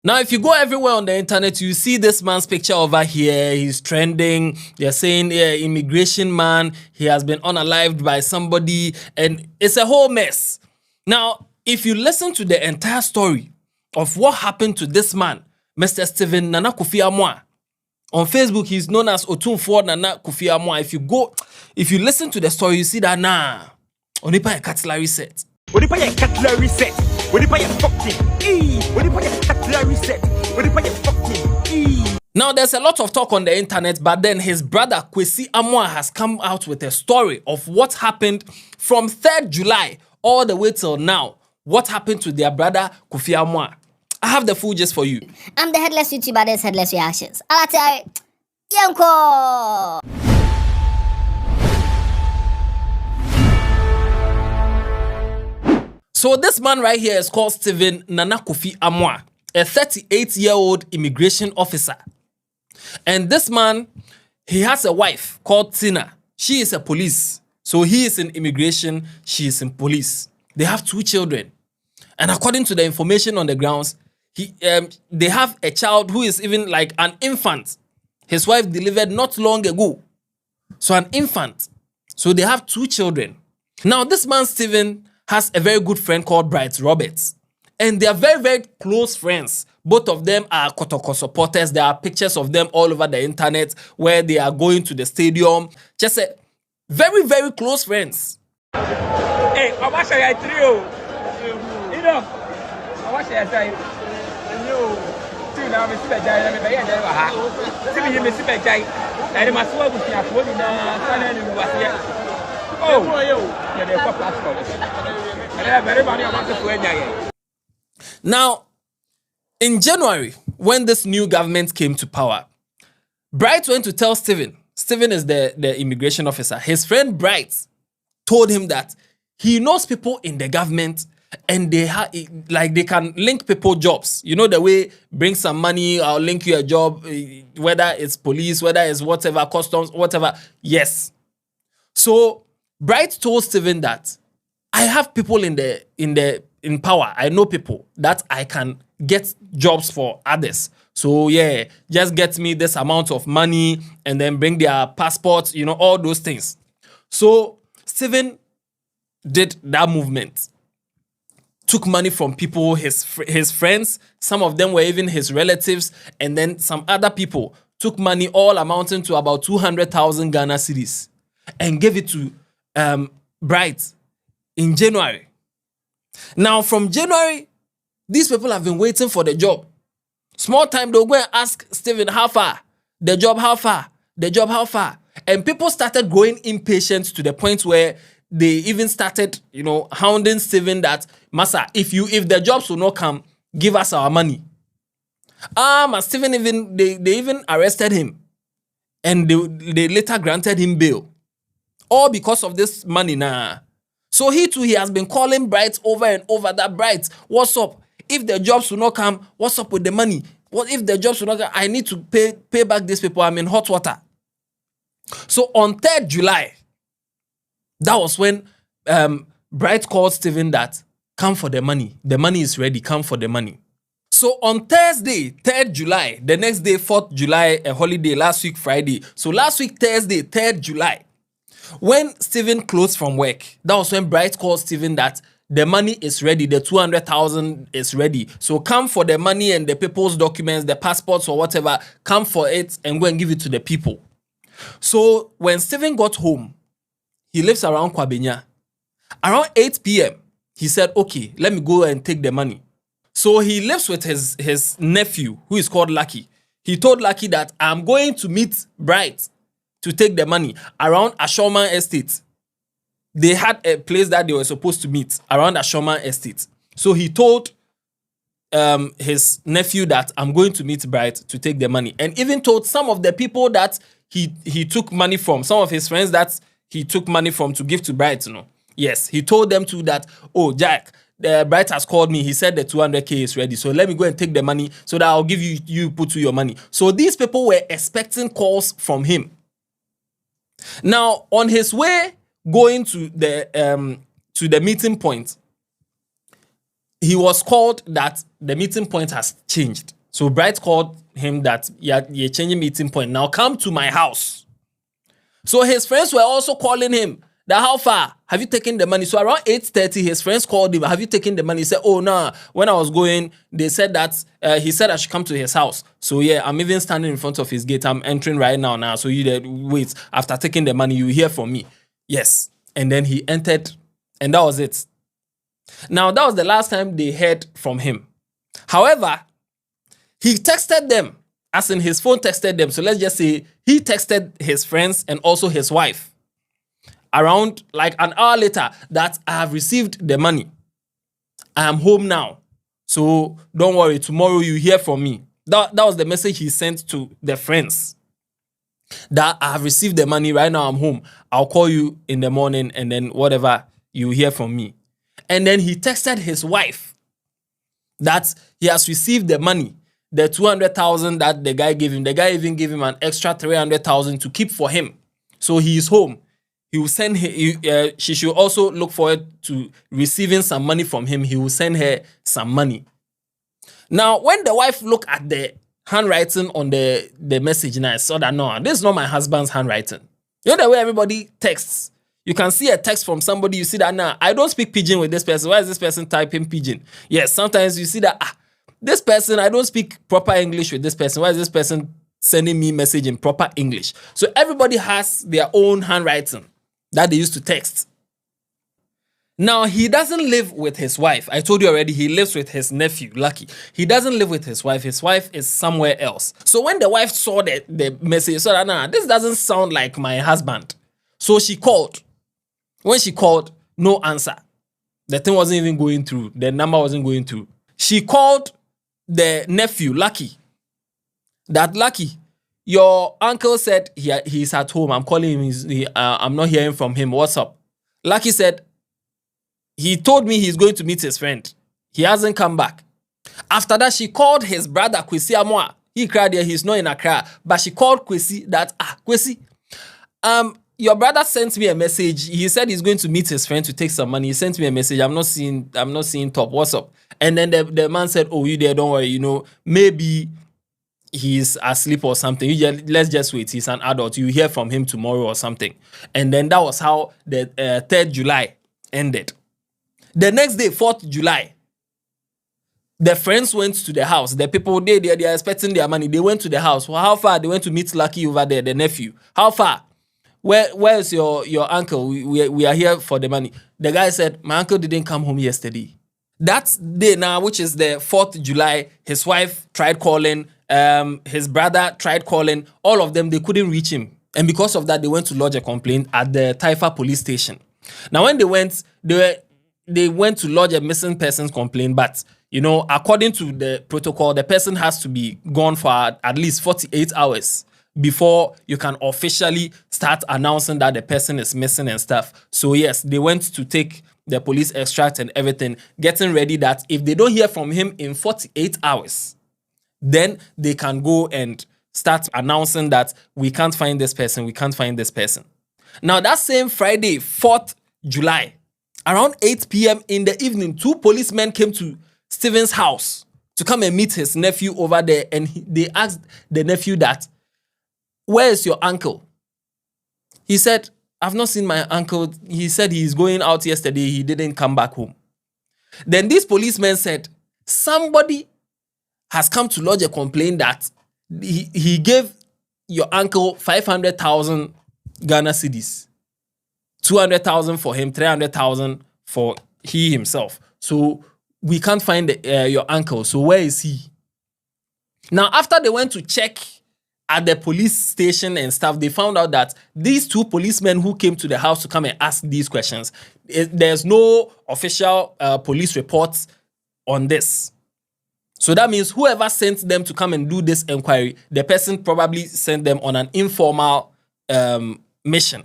Now, if you go everywhere on the internet, you see this man's picture over here. He's trending. They're saying, yeah, immigration man. He has been unalived by somebody. And it's a whole mess. Now, if you listen to the entire story of what happened to this man, Mr. Stephen Nana Kofi Amoah, on Facebook, he's known as Otumfuo Nana Kofi Amoah. If you listen to the story, you see that, Onipa a cutlery set. Onipa a cutlery set. Onipa a fucking Onipa a cutlery set. Onipa a fucking Now, there's a lot of talk on the internet, but then his brother Kwesi Amoah has come out with a story of what happened from 3rd July all the way till now. What happened to their brother Kofi Amoah? I have the full gist for you. I'm the Headless YouTuber, this Headless Reactions. Yanko! So this man right here is called Stephen Nana Kofi Amoah, a 38-year-old immigration officer. And this man, he has a wife called Tina. She is a police. So he is in immigration, she is in police. They have 2 children. And according to the information on the grounds, they have a child who is even like an infant. His wife delivered not long ago. So an infant. So they have 2 children. Now this man, Stephen, has a very good friend called Bright Arweh. And they are very, very close friends. Both of them are Kotoko supporters. There are pictures of them all over the internet where they are going to the stadium. Just a very, very close friends. Hey, I watch a trio. You know, I watch a trio. Now, Mr. Bajay, I'm a very good Mr. Bajay. And my sword was here for the Now, in January, when this new government came to power, Bright went to tell Stephen. Stephen is the immigration officer. His friend Bright told him that he knows people in the government and they can link people jobs. You know, the way bring some money, I'll link you a job, whether it's police, whether it's whatever, customs, whatever. Yes. So Bright told Stephen that I have people in power. I know people that I can get jobs for others. So yeah, just get me this amount of money and then bring their passports, you know, all those things. So Stephen did that movement. Took money from people, his friends. Some of them were even his relatives. And then some other people took money, all amounting to about 200,000 Ghana cedis, and gave it to Bright in January. Now, from January, these people have been waiting for the job. Small time, they'll go and ask Stephen, how far? The job, how far? The job, how far? And people started growing impatient to the point where they even started, you know, hounding Stephen that, Massa, if the jobs will not come, give us our money. And Stephen they even arrested him. And they later granted him bail. All because of this money now. So he too, he has been calling Bright over and over that, Bright, what's up? If the jobs will not come, what's up with the money? What if the jobs will not come? I need to pay back these people. I'm in hot water. So on 3rd July, that was when Bright called Stephen that, come for the money. The money is ready. Come for the money. So on Thursday, 3rd July, the next day, 4th July, a holiday, last week, Friday. So last week, Thursday, 3rd July, when Stephen closed from work, that was when Bright called Stephen that the money is ready, the 200,000 is ready. So come for the money and the people's documents, the passports or whatever, come for it and go and give it to the people. So when Stephen got home, he lives around Kwabenya. Around 8 p.m., he said, okay, let me go and take the money. So he lives with his nephew, who is called Lucky. He told Lucky that I'm going to meet Bright to take the money around Ashoma Estate. They had a place that they were supposed to meet around Ashoma Estate. So he told his nephew that I'm going to meet Bright to take the money. And even told some of the people that he took money from, some of his friends that he took money from to give to Bright, you know. Yes, he told them too that, oh, Jack, Bright has called me. He said the 200K is ready. So let me go and take the money so that I'll give you put to your money. So these people were expecting calls from him. Now, on his way going to the meeting point, he was called that the meeting point has changed. So Bright called him that you're changing meeting point. Now come to my house. So his friends were also calling him that how far have you taken the money? So around 8:30, his friends called him. Have you taken the money? He said, oh, no. When I was going, they said that he said I should come to his house. So yeah, I'm even standing in front of his gate. I'm entering right now. So you there, wait. After taking the money, you hear from me. Yes. And then he entered, and that was it. Now, that was the last time they heard from him. However, he texted them, as in his phone texted them. So let's just say he texted his friends and also his wife around like an hour later that I have received the money. I am home now. So don't worry, tomorrow you hear from me. That was the message he sent to the friends. That I have received the money, right now I'm home. I'll call you in the morning and then whatever you hear from me. And then he texted his wife that he has received the money, the 200,000 that the guy gave him. The guy even gave him an extra 300,000 to keep for him. So he is home. He will send her, she should also look forward to receiving some money from him. He will send her some money. Now, when the wife looked at the handwriting on the message, and I saw that, no, this is not my husband's handwriting. You know the way everybody texts? You can see a text from somebody, you see that, nah, I don't speak pidgin with this person. Why is this person typing pidgin? Yes, sometimes you see that, this person, I don't speak proper English with this person. Why is this person sending me message in proper English? So everybody has their own handwriting that they used to text. Now, he doesn't live with his wife. I told you already, he lives with his nephew, Lucky. He doesn't live with his wife. His wife is somewhere else. So when the wife saw the message, so that, nah, this doesn't sound like my husband. So she called. When she called, no answer. The thing wasn't even going through. The number wasn't going through. She called the nephew, Lucky. That Lucky, your uncle said he's at home. I'm calling him. I'm not hearing from him. What's up? Lucky said, he told me he's going to meet his friend. He hasn't come back. After that, she called his brother, Kwesi Amoah. He cried there. He's not in Accra. But she called Kwesi that, Kwesi, your brother sent me a message. He said he's going to meet his friend to take some money. He sent me a message. I'm not seeing top. What's up? And then the man said, oh, you there, don't worry. Maybe he's asleep or something. Let's just wait. He's an adult. You hear from him tomorrow or something. And then that was how the 3rd July ended. The next day, 4th July, the friends went to the house. The people, they are expecting their money. They went to the house. Well, how far? They went to meet Lucky over there, the nephew. How far? Where is your uncle? We are here for the money. The guy said, my uncle didn't come home yesterday. That day now, which is the 4th July, his wife tried calling, his brother tried calling. All of them, they couldn't reach him. And because of that, they went to lodge a complaint at the Taifa police station. Now, when they went to lodge a missing persons complaint, but, according to the protocol, the person has to be gone for at least 48 hours before you can officially start announcing that the person is missing and stuff. So yes, they went to take the police extract and everything, getting ready that if they don't hear from him in 48 hours, then they can go and start announcing that we can't find this person, we can't find this person. Now, that same Friday, 4th July, around 8 p.m. in the evening, 2 policemen came to Stephen's house to come and meet his nephew over there, and they asked the nephew that, where is your uncle? He said, I've not seen my uncle. He said he's going out yesterday. He didn't come back home. Then these policemen said, somebody has come to lodge a complaint that he gave your uncle 500,000 Ghana cedis. 200,000 for him, 300,000 for he himself. So we can't find your uncle. So where is he? Now, after they went to check at the police station and stuff, they found out that these 2 policemen who came to the house to come and ask these questions, there's no official police reports on this. So that means whoever sent them to come and do this inquiry, the person probably sent them on an informal mission.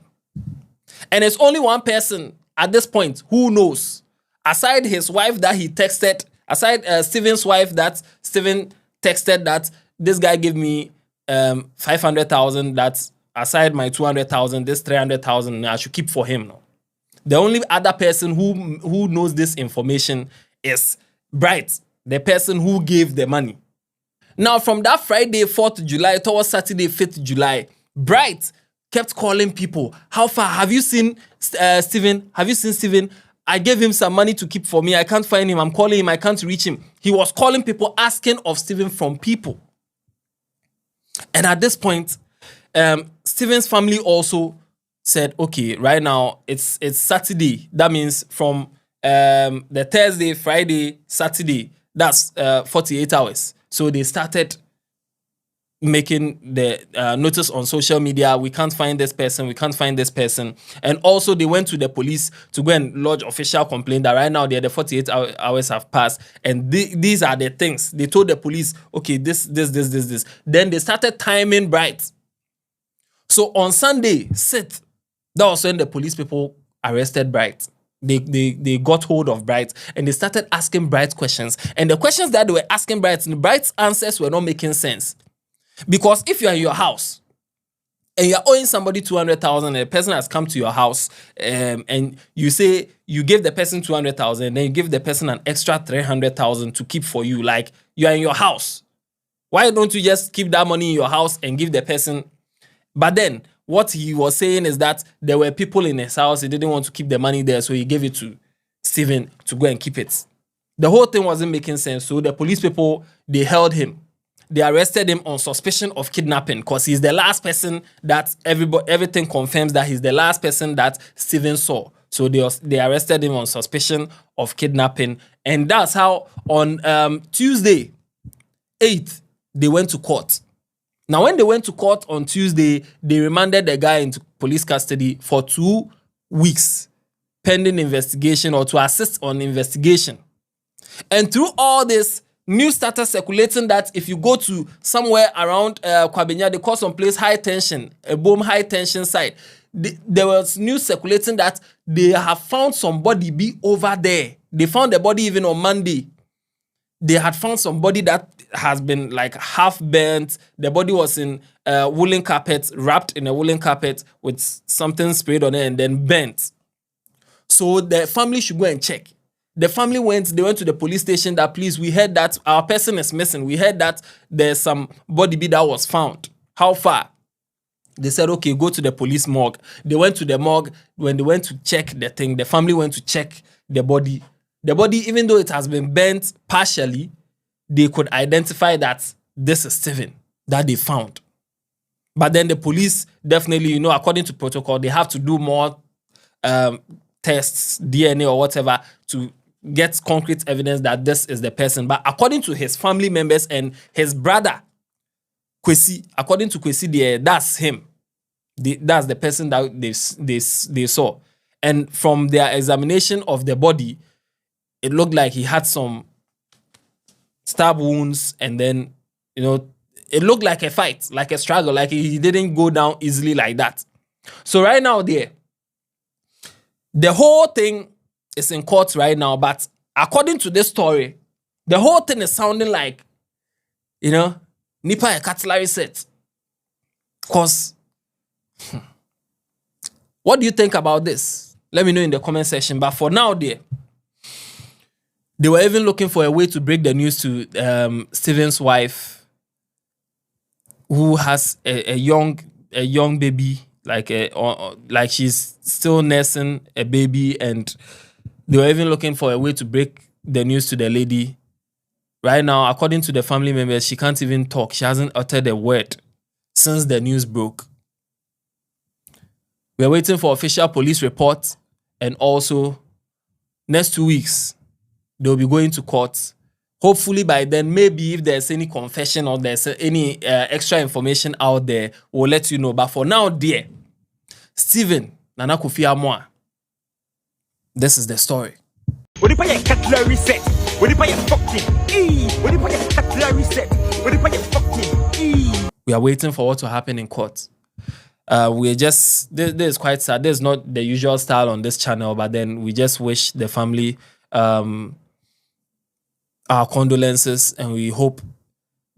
And it's only one person at this point who knows, aside his wife that he texted, aside Stephen's wife that Stephen texted that this guy gave me 500,000, that's aside my 200,000, this 300,000 I should keep for him. No. The only other person who knows this information is Bright, the person who gave the money. Now, from that Friday, 4th July, towards Saturday, 5th July, Bright kept calling people. How far? Have you seen Stephen? Have you seen Stephen? I gave him some money to keep for me. I can't find him. I'm calling him. I can't reach him. He was calling people, asking of Stephen from people. And at this point, Stephen's family also said, okay, right now, it's Saturday. That means from the Thursday, Friday, Saturday, that's 48 hours. So they started making the notice on social media. We can't find this person. We can't find this person. And also they went to the police to go and lodge official complaint that right now the 48 hours have passed. And these are the things. They told the police, okay, this. Then they started timing Bright. So on Sunday, 6th, that was when the police people arrested Bright. They got hold of Bright and they started asking Bright questions. And the questions that they were asking Bright's answers were not making sense. Because if you're in your house and you're owing somebody 200,000 and the person has come to your house and you say you give the person 200,000 and then you give the person an extra 300,000 to keep for you, like you're in your house. Why don't you just keep that money in your house and give the person? But then what he was saying is that there were people in his house. He didn't want to keep the money there, so he gave it to Stephen to go and keep it. The whole thing wasn't making sense. So the police people, they held him. They arrested him on suspicion of kidnapping because he's the last person that everything confirms that he's the last person that Stephen saw. So they arrested him on suspicion of kidnapping. And that's how on Tuesday, 8th, they went to court. Now, when they went to court on Tuesday, they remanded the guy into police custody for 2 weeks, pending investigation or to assist on investigation. And through all this, news started circulating that if you go to somewhere around Kwabenya, they call some place high tension, a boom high tension site. There was news circulating that they have found somebody be over there. They found the body even on Monday. They had found somebody that has been like half burnt. The body was in woolen carpet, wrapped in a woolen carpet with something sprayed on it and then burnt. So the family should go and check. The family went to the police station that, please, we heard that our person is missing. We heard that there's some body that was found. How far? They said, okay, go to the police morgue. They went to the morgue. When they went to check the thing, the family went to check the body. The body, even though it has been burnt partially, they could identify that this is Stephen that they found. But then the police definitely, according to protocol, they have to do more tests, DNA or whatever, to get concrete evidence that this is the person. But according to his family members and his brother, Kwesi, according to Kwesi, that's him. That's the person that they saw. And from their examination of the body, it looked like he had some stab wounds, and then, it looked like a fight, like a struggle, like he didn't go down easily like that. So right now, the whole thing is in court right now, but according to this story, the whole thing is sounding like, Nipa a cutlery set. Because, what do you think about this? Let me know in the comment section. But for now, they were even looking for a way to break the news to Stephen's wife, who has a young baby, like she's still nursing a baby, and they were even looking for a way to break the news to the lady. Right now, according to the family members, she can't even talk. She hasn't uttered a word since the news broke. We're waiting for official police reports, and also next 2 weeks, they'll be going to court. Hopefully by then, maybe if there's any confession or there's any extra information out there, we'll let you know. But for now, Stephen, Nana Kofi Amoah, this is the story. What if I cutlery set? What if I fucking What if I cutlery set? What if I fucking We are waiting for what to happen in court. We're just, this is quite sad. This is not the usual style on this channel, but then we just wish the family our condolences, and we hope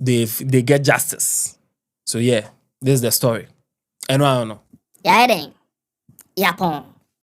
they get justice. So yeah, this is the story. And I don't know. Dɛαd. Yapon.